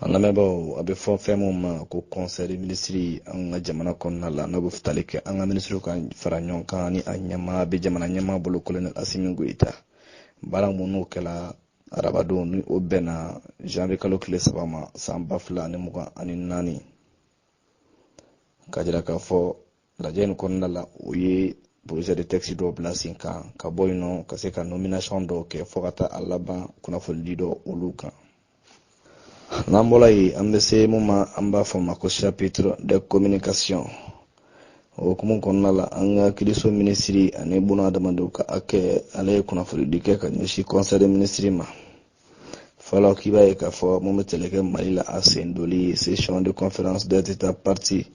Lamɛnbaaw a bɛ fɔ fɛn min ma ko conseil des ministres an ka jamana kɔnɔna la n'a bɛ tali kɛ an ka ministres ka fara ɲɔgɔn kan ni a ɲɛmaa bɛ jamana ɲɛmaa bolo colonel Asimi Goïta baara minnu kɛla arabadenw ni o bɛnna janvier kalo tile 3 ma san 2024 ka jira k'a fɔ lajɛ in kɔnɔna la o ye projet de texte dɔw bila sen kan ka bɔ yen nɔ ka se ka nomination dɔw kɛ fo ka taa a laban kunnafoni dɔ olu kan. N'an bɔra yen an bɛ se mun ma an b'a fɔ ma ko chapitre de communication o hukumu kɔnɔna la an ka kiriso minisiri ani buna adamadenw ka hakɛ ale ye kunnafoni di kɛ ka ɲɛsin conseil des ministres ma fɔlɔ k'i b'a ye k'a fɔ mun bɛ tɛlɛ kɛ Mali la a sen doli session de conférence des états parties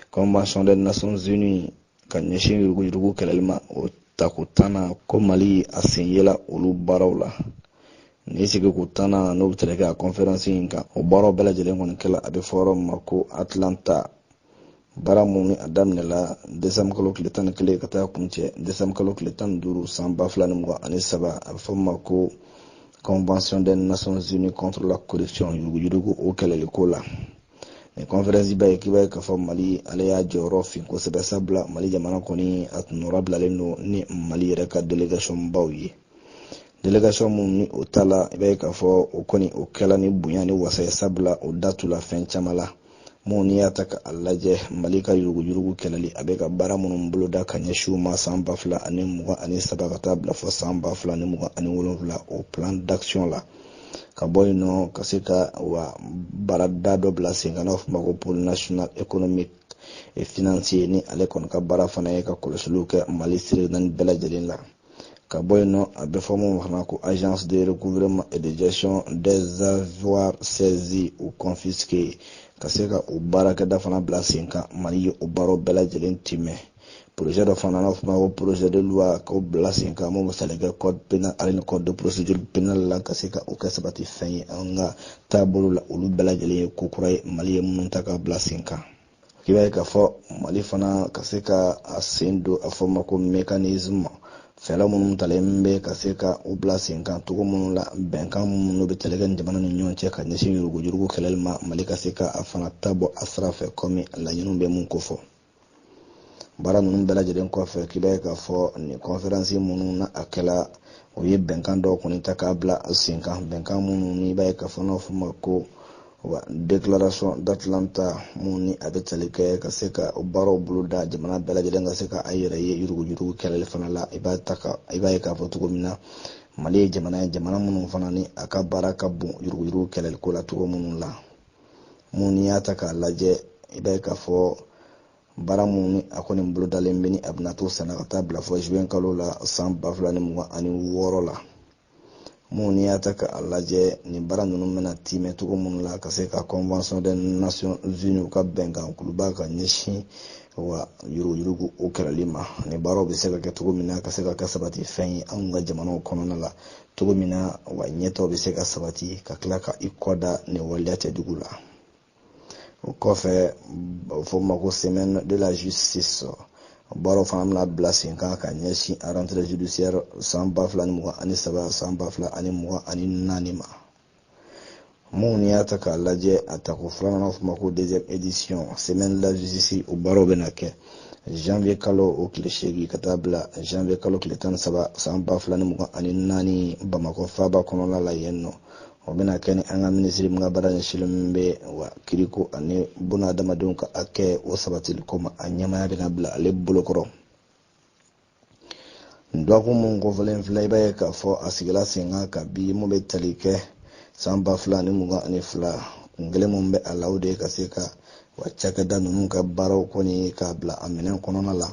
convention des nations unies ka ɲɛsin yurugu kɛlɛli ma o tako 10 na ko Mali a sen yela olu baaraw la. Ni sigi ko 10 na n'o bɛ tɛlɛ kɛ a conférence in kan o baaraw bɛɛ lajɛlen kɔni kɛla a bɛ fɔ yɔrɔ min ma ko Atlanta baara mun ni a daminɛla décembre kalo tile 11 ka taa kuncɛ décembre kalo tile 15 san 2023 a bɛ fɔ ma ko convention des nations unies contre la corruption yurugu o kɛlɛliko la. Ni conférence bɛɛ k'i b'a ye k'a fɔ Mali ale y'a jɔyɔrɔ fin kosɛbɛ sabula Mali jamana kɔni a tun nɔrɔ bilalen don ni Mali yɛrɛ ka délégation baw ye. Délégation mun ni o ta la i b'a ye k'a fɔ o kɔni o kɛla ni bonya ni wasa ye sabula o datula fɛn caman la mun n'i y'a ta k'a lajɛ Mali ka yurugu kɛlɛli a bɛ ka baara minnu bolo da ka ɲɛsin u ma san 2023 ka taa bila fɔ san 2027 o plan d'action la ka bɔ yen nɔ ka se ka wa baarada dɔ bila sen kan n'a fɔ ma ko pôle national économique et financier ni ale kɔni ka baara fana ye ka kɔlɔsiliw kɛ Mali sira naani bɛɛ lajɛlen la. Ka bɔ yen nɔ a bɛ fɔ mun fana ko agence de recouvrement et de gestion des avoirs saisis ou confisqués ka se ka o baarakɛda fana bila sen kan Mali ye o baaraw bɛɛ lajɛlen timɛ. Projet dɔ fana n'a fɔ ma ko projet de loi k'o bila sen kan mun bɛ tali kɛ code pénal ale ni code de procédure pénale la ka se ka o kɛ sabati fɛn ye an ka taabolo la olu bɛɛ lajɛlen ye ko kura ye Mali ye minnu ta ka bila sen kan. I b'a ye k'a fɔ Mali fana ka se ka a sen don a fɔ ma ko mécanisme fɛɛrɛ minnu talen bɛ ka se ka u bila sen kan cogo minnu la bɛnkan minnu bɛ tɛlɛ kɛ jamana ni ɲɔgɔn cɛ ka ɲɛsin yurugu kɛlɛli ma Mali ka se ka a fana tabɔ a sira fɛ komi laɲiniw bɛ mun ko fɔ. Baara ninnu bɛɛ lajɛlen kɔfɛ k'i b'a ye k'a fɔ ni conférence minnu na a kɛla o ye bɛnkan dɔw kɔni ta k'a bila sen kan bɛnkan minnu ni i b'a ye k'a fɔ n'a fɔ ma ko déclaration d'Atlanta mun ni a bɛ tali kɛ ka se ka o baaraw bolo da jamana bɛɛ lajɛlen ka se ka a yɛrɛ ye yurugu kɛlɛli fana la i b'a ye k'a fɔ cogo min na Mali ye jamana minnu fana ni a ka baara ka bon yurugu kɛlɛliko la cogo minnu la mun ni y'a ta k'a lajɛ i b'a ye k'a fɔ baara mun ni a kɔni bolo dalen bɛ ni a bɛna to sɛnɛ ka taa bila fɔ juin kalo la san 2026 la. Mun ni y'a ta k'a lajɛ ni baara ninnu bɛna timɛ cogo minnu la ka se ka convention des nations unies ka bɛnkan kuluba ka ɲɛsin wa yurugu o kɛlɛli ma ni baaraw bɛ se ka kɛ cogo min na ka se ka kɛ sabati fɛn ye anw ka jamanaw kɔnɔna la cogo min na wa ɲɛtaw bɛ se ka sabati ka tila ka i kɔda ni waleya cɛjugu la. O kɔfɛ fɔ ma ko semaine de la justice baaraw fana bɛna bila sen kan ka ɲɛsin a rentrée judiciaire san 2023 san 2024 ma. Mun ni y'a ta k'a lajɛ a tako filanan fɔ ma ko deuxième édition semaine de la justice o baaraw bɛna kɛ janvier kalo o tile 8 ka taa bila janvier kalo tile 13 san 2024 Bamakɔ faaba kɔnɔna la yen nɔ. O bɛna kɛ ni an ka minisiri min ka baara ɲɛsinnen bɛ wa kiriko ani buna adamadenw ka hakɛ o sabatiliko ma a ɲɛmaya bɛna bila ale bolokɔrɔ. Dɔgɔkun mun kɔfɛlen filɛ i b'a ye k'a fɔ a sigila sen kan ka bi mun bɛ tali kɛ san 2022 kun kelen mun bɛ a la o de ye ka se ka wa cakɛda ninnu ka baaraw kɔni k'a bila a minɛn kɔnɔna la.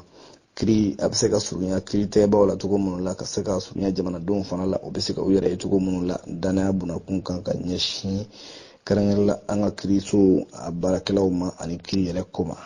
Kiri a bɛ se ka surunya kiritɛbaw la cogo minnu la ka se ka surunya jamanadenw fana la o bɛ se ka u yɛrɛ ye cogo minnu la danaya bunakun kan ka ɲɛsin kɛrɛnkɛrɛnla an ka kiriso a baarakɛlaw ma ani kiri yɛrɛ ko ma.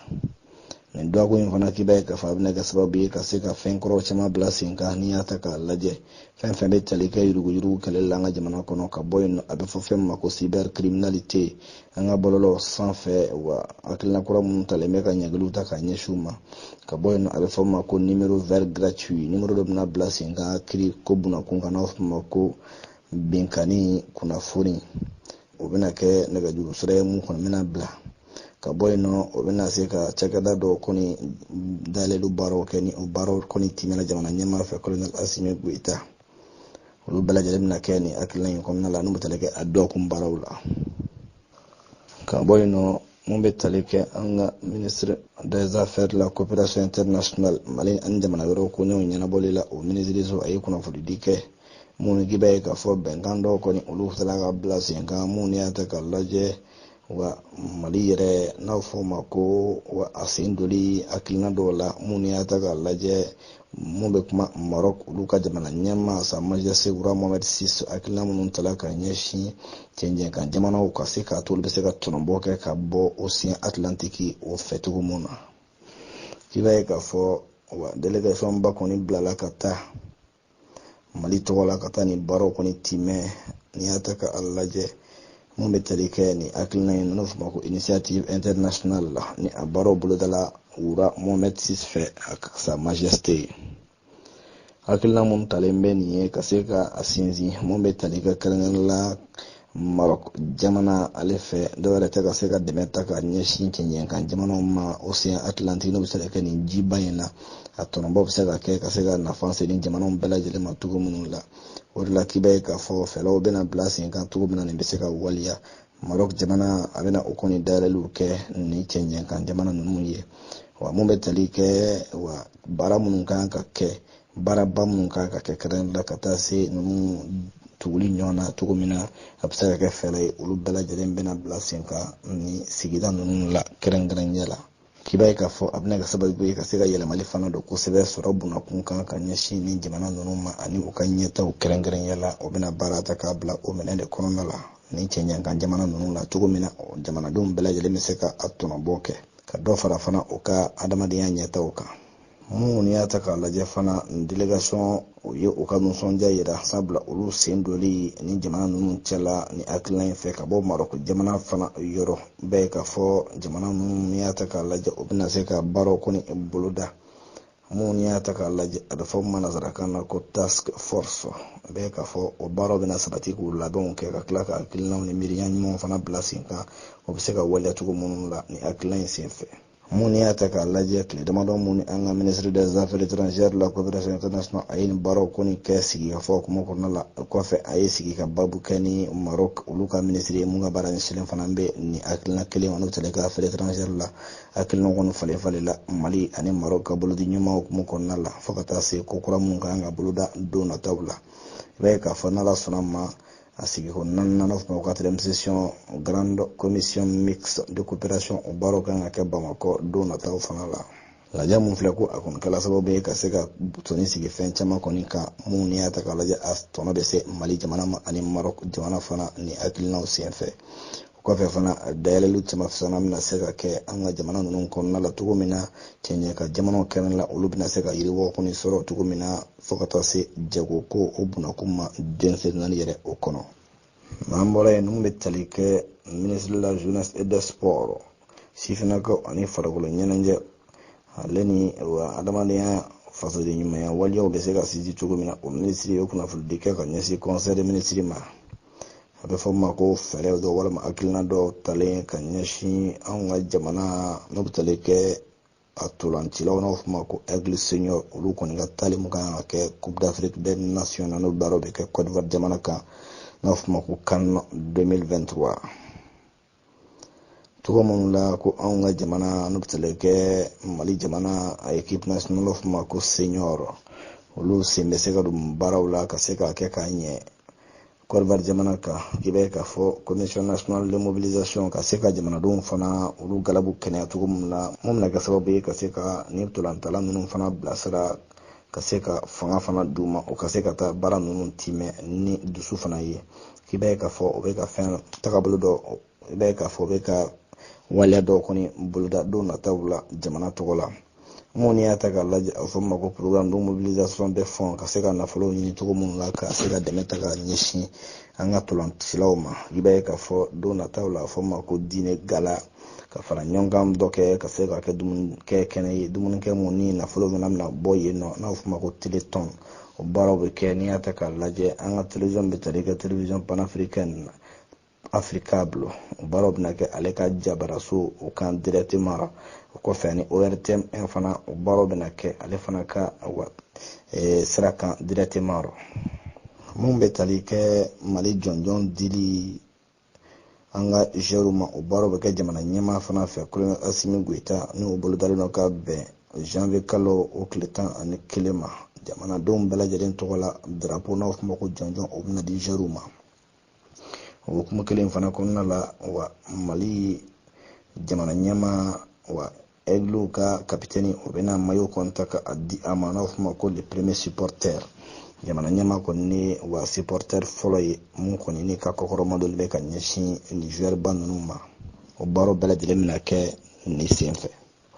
Nin dɔgɔkun in fana k'i b'a ye k'a fɔ a bɛna kɛ sababu ye ka se ka fɛn kɔrɔw caman bila sen kan n'i y'a ta k'a lajɛ fɛn bɛ tali kɛ yurugu kɛlɛli la an ka jamana kɔnɔ ka bɔ yen a bɛ fɔ fɛn min ma ko cybercriminalité an ka bɔlɔlɔw sanfɛ wa hakilina kura minnu talen bɛ ka ɲagiliw ta ka ɲɛsin u ma ka bɔ yen a bɛ fɔ ma ko numéro vert gratuit numéro dɔ bɛna bila sen kan kiri ko bunakun kan n'a fɔ ma ko binkani kunnafoni o bɛna kɛ nɛgɛjuru sira ye mun kɔni bɛna bila ka bɔ yen nɔ o bɛna se ka cakɛda dɔ kɔni dayɛlɛlu baaraw kɛ ni o baaraw kɔni tɛmɛna jamana ɲɛmaa fɛ Colonel Assimi Goïta. Olu bɛɛ lajɛlen bɛna kɛ ni hakilina in kɔnɔna la n'u bɛ tali kɛ a dɔgɔkun baaraw la. Ka bɔ yen nɔ mun bɛ tali kɛ an ka ministre des affaires de la coopération internationale Mali ani jamana wɛrɛw ko ɲɛw ɲɛnabɔli la o ministre a ye kunnafoni di kɛ mun ni k'i b'a ye k'a fɔ bɛnkan dɔw kɔni olu sera ka bila sen kan mun y'a ta ka lajɛ wa Mali yɛrɛ n'a fɔ ma ko wa a sen doli hakilina dɔw la mun y'a ta ka lajɛ mun bɛ kuma Maroc olu ka jamana ɲɛmaa Sa Majesté Roi Mohammed VI hakilina minnu tala ka ɲɛsin cɛncɛn kan jamanaw ka se k'a to olu bɛ se ka tɔnɔbɔ kɛ ka bɔ Océan Atlantique o fɛ cogo mun na. I b'a ye k'a fɔ wa délégation ba kɔni bilala ka taa Mali tɔgɔ la ka taa ni baaraw kɔni timɛ ni y'a ta ka lajɛ mun bɛ tali kɛ ni hakilina in n'o fɔ ma ko initiative internationale la ni a baaraw bolodala Roi Mohammed VI fɛ Sa Majesté. Hakilina mun talen bɛ nin ye ka se ka a sinsin mun bɛ tali kɛ kɛrɛnkɛrɛnnen la Maroc jamana ale fɛ dɔwɛrɛ tɛ ka se ka dɛmɛ ta ka ɲɛsin cɛncɛn kan jamanaw ma Océan Atlantique n'o bɛ se ka kɛ nin jiba in na a tɔnɔbɔ bɛ se ka kɛ ka se ka nafa se ni jamanaw bɛɛ lajɛlen ma cogo minnu la. O de la k'i b'a ye k'a fɔ fɛɛrɛw bɛna bila sen kan cogo min na nin bɛ se ka waliya. Maroc jamana a bɛna o kɔni dayɛlɛliw kɛ ni cɛncɛn kan jamana ninnu ye wa mun bɛ tali kɛ wa baara minnu kan ka kɛ baaraba minnu kan ka kɛ kɛrɛnkɛrɛnnen la ka taa se ninnu tuguli ɲɔgɔn na cogo min na a bɛ se ka kɛ fɛɛrɛ ye olu bɛɛ lajɛlen bɛna bila sen kan ni sigida ninnu la kɛrɛnkɛrɛnnenya la. K'i b'a ye k'a fɔ a bɛna kɛ sababu ye ka se ka yɛlɛmali fana don kosɛbɛ sɔrɔ bunakun kan ka ɲɛsin ni jamana ninnu ma ani u ka ɲɛtaw kɛrɛnkɛrɛnnenya la o bɛna baara ta k'a bila o minɛn de kɔnɔna la ni cɛncɛn kan jamana ninnu la cogo min na jamanadenw bɛɛ lajɛlen bɛ se ka a tɔnɔbɔ kɛ ka dɔ fara fana o ka adamadenya ɲɛtaw kan. Mun y'a ta k'a lajɛ fana délégation o ye u ka nisɔndiya yira sabula olu sen doli ni jamana ninnu cɛla ni hakilina in fɛ ka bɔ Maroc jamana fana yɔrɔ bɛɛ ye k'a fɔ jamana ninnu y'a ta k'a lajɛ o bɛna se ka baaraw kɔni boloda. Mun y'a ta k'a lajɛ a bɛ fɔ min ma nanzarakan na ko task force bɛɛ k'a fɔ o baaraw bɛna sabati k'u labɛnw kɛ ka tila ka hakilinaw ni miiriya ɲumanw fana bila sen kan o bɛ se ka waleya cogo minnu la ni hakilina in sen fɛ. Mun y'a ta k'a lajɛ tile damadɔ mun ni an ka ministre des affaires étrangères de la coopération internationale a ye nin baaraw kɔni kɛ sigi ka fɔ kuma kɔnɔna la kɔfɛ a ye sigi ka babu kɛ ni Maroc olu ka ministre ye mun ka baara ɲɛsinnen fana bɛ ni hakilina kelen ma n'o tɛ ka affaires étrangères la hakilina kɔni falen la Mali ani Maroc ka bolodi ɲumanw kuma kɔnɔna la fo ka taa se ko kura mun kan ka boloda don nataw la. I b'a ye k'a fɔ n'Ala sɔnna ma a sigi ko naaninan n'o fɔ ma ko quatrième session grande commission mixte de coopération o baaraw kan ka kɛ Bamakɔ don nataw fana la. Lajɛ mun filɛ ko a kɔni kɛla sababu ye ka se ka tɔni sigi fɛn caman kɔni kan mun y'a ta k'a lajɛ a tɔnɔ bɛ se Mali jamana ma ani Maroc jamana fana ni hakilinaw sen fɛ. O kɔfɛ fana dayɛlɛliw caman fana bɛna se ka kɛ an ka jamana ninnu kɔnɔna la cogo min na cɛncɛn kan jamanaw kɛrɛn la olu bɛna se ka yiriwa kɔni sɔrɔ cogo min na fo ka taa se jago ko o bunakun ma denmisɛn naani yɛrɛ o kɔnɔ. N'an bɔra yen ninnu bɛ tali kɛ ministre de la jeunesse et des sports sifinnakaw ani farikolo ɲɛnajɛ ale ni adamadenya fasoden ɲumanya waliyaw bɛ se ka sinsin cogo min na o minisiri ye kunnafoni di kɛ ka ɲɛsin conseil des ministres ma. A bɛ fɔ ma ko fɛɛrɛ dɔ walima hakilina dɔw talen ka ɲɛsin anw ka jamana n'o bɛ tali kɛ a ntolancilaw n'o fɔ ma ko aigle senior olu kɔni ka taali mun kan ka kɛ coupe d'Afrique des nations n'o baaraw bɛ kɛ Côte d'Ivoire jamana kan n'o fɔ ma ko CAN 2023. Cogo minnu la ko anw ka jamana n'o bɛ tali kɛ Mali jamana a équipe nationale n'o fɔ ma ko senior olu sen bɛ se ka don baaraw la ka se k'a kɛ k'a ɲɛ. Côte d'Ivoire jamana kan k'i b'a ye k'a fɔ commission nationale de mobilisation ka se ka jamanadenw fana olu galabu kɛnɛya cogo minnu la mun bɛna kɛ sababu ye ka se ka ni ntolantala ninnu fana bilasira ka se ka fanga fana d'u ma o ka se ka taa baara ninnu timɛ ni dusu fana ye. K'i b'a ye k'a fɔ o bɛ ka fɛn tagabolo dɔ i b'a ye k'a fɔ o bɛ ka waleya dɔw kɔni boloda don nataw la jamana tɔgɔ la. Mun y'a ta k'a lajɛ a fɔ ma ko programme de mobilisation des fonds ka se ka nafolo ɲini cogo minnu la ka se ka dɛmɛ ta ka ɲɛsin an ka ntolancilaw ma. I b'a ye k'a fɔ don nataw la a fɔ ma ko diinɛ gala ka fara ɲɔgɔn dɔ kɛ ka se ka kɛ dumuni kɛ kɛnɛ ye dumunikɛ mun ni nafolo fana bɛna bɔ yen nɔ n'a fɔ ma ko téléthon o baaraw bɛ kɛ n'i y'a ta k'a lajɛ an ka télévision bɛ tali kɛ télévision panafricaine africable o baaraw bɛna kɛ ale ka jabaraso o kan directement o kɔfɛ ni ORTM fana o baaraw bɛna kɛ ale fana ka sira kan directement mun bɛ tali kɛ Mali jɔnjɔn dili an ka joueur ma o baaraw bɛ kɛ jamana ɲɛmaa fana fɛ Colonel Assimi Goïta ni o bolo dalen ka bɛn janvier kalo o tile 11 ma jamanadenw bɛɛ lajɛlen tɔgɔ la drapeau n'aw fɔ ko jɔnjɔn o bɛna di joueur ma o kuma kelen fana kɔnɔna la wa Mali jamana ɲɛmaa wa Aigle ka capitaine o bɛna maillot kɔnta ka di a ma n'aw fɔ ko le premier supporter jamana ɲɛmaa kɔni ni wa supporter fɔlɔ ye mun kɔni ni ka kɔkɔrɔma dɔ bɛ ka ɲɛsin ni joueur ba ninnu ma o baaraw bɛɛ lajɛlen bɛna kɛ ni senfɛ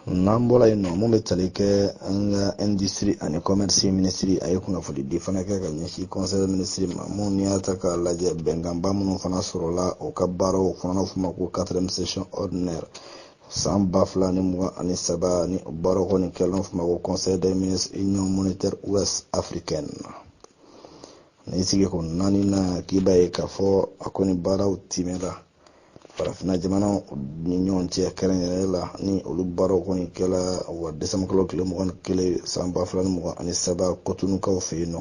n'an bɔra yen nɔ mun bɛ tali kɛ an ka industrie ani commerce ministre a ye kunnafoni di fana kɛ ka ɲɛsin conseil ministre ma mun ni y'a ta k'a lajɛ bɛnkanba minnu fana sɔrɔla o ka baaraw fana f'u ma ko 4e session ordinaire san 2023 ni baaraw kɔni kɛlen f'u ma ko conseil des ministres union monétaire ouest africaine ni sigi ko naani na k'i b'a ye k'a fɔ a kɔni baaraw timɛra farafinna jamana ni ɲɔgɔn cɛ kɛrɛnkɛrɛnnen la ni olu baaraw kɔni kɛla wa décembre kalo tile 21 san 2023 Cotonoukaw fɛ yen nɔ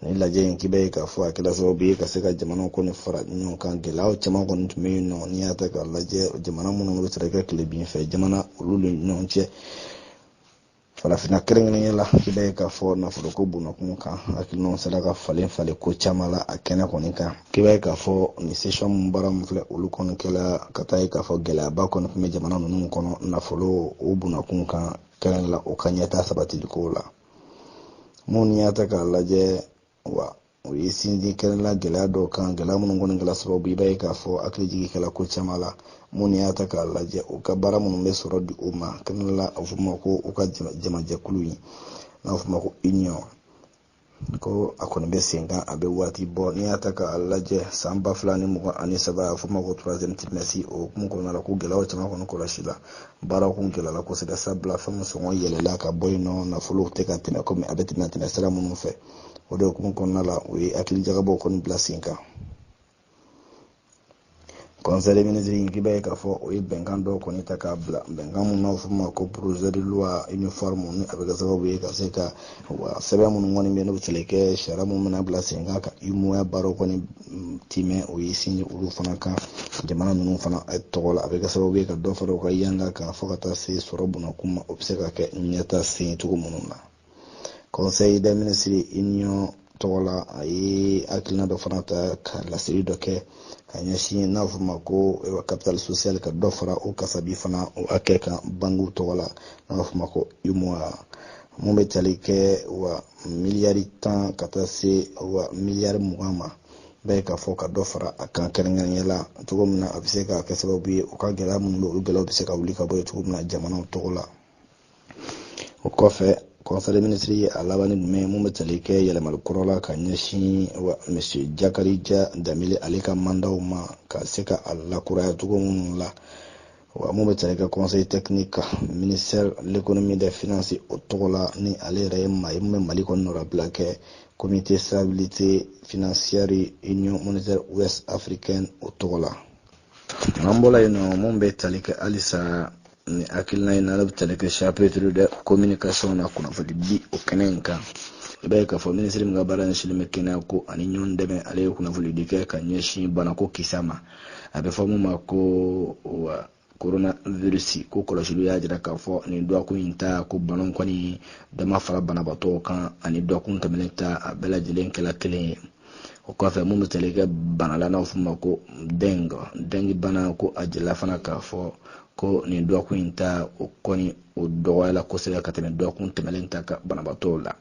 ni lajɛ in k'i b'a ye k'a fɔ a kɛla sababu ye ka se ka jamanaw kɔni fara ɲɔgɔn kan gɛlɛyaw caman kɔni tun bɛ yen nɔ n'i y'a ta k'a lajɛ jamana minnu bɛ se ka kɛ tile bin fɛ jamana olu ni ɲɔgɔn cɛ farafinna kɛrɛnkɛrɛnnenya la k'i b'a ye k'a fɔ nafoloko bonnakun kan hakilinaw sera ka falen ko caman la a kɛnɛ kɔni kan k'i b'a ye k'a fɔ ni session mun baara mun filɛ olu kɔni kɛla ka taa ye k'a fɔ gɛlɛyaba kɔni tun bɛ jamana ninnu kɔnɔ nafolo o bonnakun kan kɛrɛnkɛrɛnnen la o ka ɲɛtaa sabatiliko la mun ni y'a ta k'a lajɛ wa o ye sinsin kɛrɛnkɛrɛnnenya gɛlɛya dɔw kan gɛlɛya minnu kɔni kɛla sababu i b'a ye k'a fɔ hakili jigi kɛla ko caman la mun ni y'a ta k'a lajɛ o ka baara minnu bɛ sɔrɔ di o ma kɛrɛnkɛrɛnnenya la a fɔ ma ko u ka jamajɛkulu in n'a fɔ ma ko union ko a kɔni bɛ sen kan a bɛ waati bɔ n'i y'a ta k'a lajɛ san 2023 a fɔ ma ko 3e trimestre o hukumu kɔnɔna la ko gɛlɛyaw caman kɔni kɔlɔsi la baaraw kun gɛlɛyala kosɛbɛ sabula fɛn min sɔngɔ yɛlɛla ka bɔ yen nɔ nafolo tɛ ka tɛmɛ komi a bɛ tɛmɛ sira minnu fɛ o de hukumu kɔnɔna la o ye hakili jagabɔw kɔni bila sen kan conseil des ministres k'i b'a ye k'a fɔ o ye bɛnkan dɔw kɔni ta k'a bila bɛnkan mun n'a fɔ ma ko projet de loi uniforme ni a bɛ kɛ sababu ye ka se ka wa sɛbɛn minnu kɔni bɛ n'o bɛ se ka kɛ sariya mun bɛna bila sen kan ka UMOA baaraw kɔni timɛ o ye sinji olu fana kan jamana ninnu fana tɔgɔ la a bɛ kɛ sababu ye ka dɔ fara u ka yanga kan fo ka taa se sɔrɔ bonnakun ma o bɛ se ka kɛ ɲɛta sen cogo minnu na conseil des ministres union tɔgɔ la a ye hakilina dɔ fana ta ka laseli dɔ kɛ ka ɲɛsin n'a fɔ ma ko capital social ka dɔ fara o kasabi fana o hakɛ kan bangiw tɔgɔ la n'a fɔ ma ko UMOA mun bɛ tali kɛ wa miliyari 10 ka taa se wa miliyari 20 ma bɛɛ k'a fɔ ka dɔ fara a kan kɛrɛnkɛrɛnnenya la cogo min na a bɛ se ka kɛ sababu ye u ka gɛlɛya minnu bɛ olu gɛlɛyaw bɛ se ka wuli ka bɔ yen cogo min na jamanaw tɔgɔ la o kɔfɛ conseil des ministres ye a laban ni jumɛn mun bɛ tali kɛ yɛlɛmali kɔrɔ la ka ɲɛsin wa monsieur Jakarija Danbele ale ka mandaw ma ka se ka a lakuraya cogo minnu la wa mun bɛ tali kɛ conseil technique ministère de l'économie des finances o tɔgɔ la ni ale yɛrɛ ye maa ye mun bɛ Mali kɔni nɔrabila kɛ comité stabilité financière union monétaire ouest africaine o tɔgɔ la n'an bɔra yen nɔ mun bɛ tali kɛ halisa ni hakilina in na ale bɛ tali kɛ chapitre de communication na kunnafoni di o kɛnɛ in kan i b'a ye k'a fɔ minisiri min ka baara ɲɛsinnen bɛ kɛnɛya ko ani ɲɔgɔn dɛmɛ ale ye kunnafoni di kɛ ka ɲɛsin banako kisa ma a bɛ fɔ mun ma ko coronavirus ko kɔlɔsiliw y'a jira k'a fɔ nin dɔgɔkun in ta ko banaw kɔni dama fara banabaatɔw kan ani dɔgɔkun tɛmɛnen ta a bɛɛ lajɛlen kɛla kelen ye o kɔfɛ mun bɛ tali kɛ bana la n'a fɔ ma ko dengue bana ko a jira fana k'a fɔ ko nin dɔgɔkun in ta o kɔni o dɔgɔyala kosɛbɛ ka tɛmɛ dɔgɔkun tɛmɛnen ta ka banabaatɔw la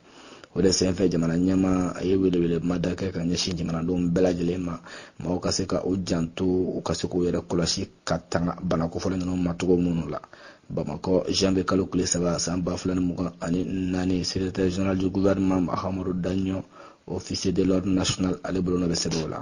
o de senfɛ jamana ɲɛmaa a ye welewele mada kɛ ka ɲɛsin jamanadenw bɛɛ lajɛlen ma maaw ka se ka o janto u ka se k'u yɛrɛ kɔlɔsi ka tanga bana kofɔlen ninnu ma cogo minnu la Bamakɔ janvier kalo tile 3 san 2024 secrétaire général du gouvernement Mahamadou Daɲo officier de l'ordre national ale bolo bɛ sɛbɛn o la